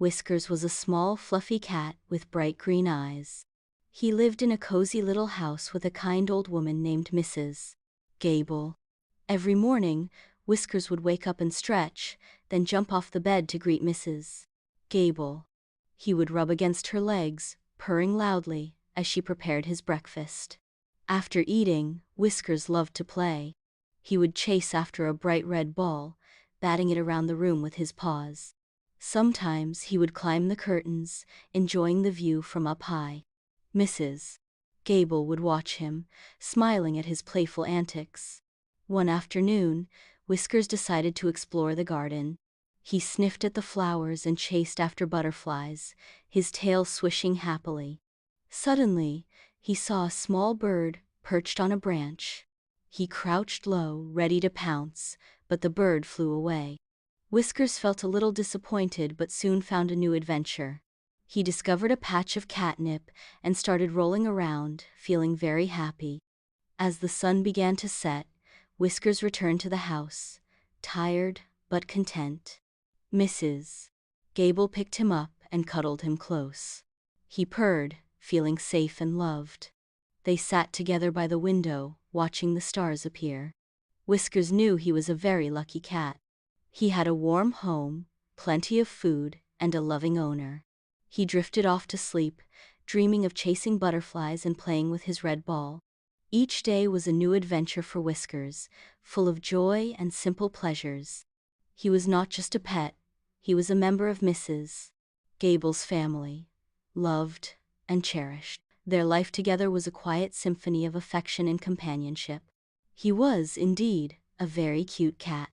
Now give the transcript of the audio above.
Whiskers was a small, fluffy cat with bright green eyes. He lived in a cozy little house with a kind old woman named Mrs. Gable. Every morning, Whiskers would wake up and stretch, then jump off the bed to greet Mrs. Gable. He would rub against her legs, purring loudly, as she prepared his breakfast. After eating, Whiskers loved to play. He would chase after a bright red ball, batting it around the room with his paws. Sometimes he would climb the curtains, enjoying the view from up high. Mrs. Gable would watch him, smiling at his playful antics. One afternoon, Whiskers decided to explore the garden. He sniffed at the flowers and chased after butterflies, his tail swishing happily. Suddenly, he saw a small bird perched on a branch. He crouched low, ready to pounce, but the bird flew away. Whiskers felt a little disappointed but soon found a new adventure. He discovered a patch of catnip and started rolling around, feeling very happy. As the sun began to set, Whiskers returned to the house, tired but content. Mrs. Gable picked him up and cuddled him close. He purred, feeling safe and loved. They sat together by the window, watching the stars appear. Whiskers knew he was a very lucky cat. He had a warm home, plenty of food, and a loving owner. He drifted off to sleep, dreaming of chasing butterflies and playing with his red ball. Each day was a new adventure for Whiskers, full of joy and simple pleasures. He was not just a pet, he was a member of Mrs. Gable's family, loved and cherished. Their life together was a quiet symphony of affection and companionship. He was, indeed, a very cute cat.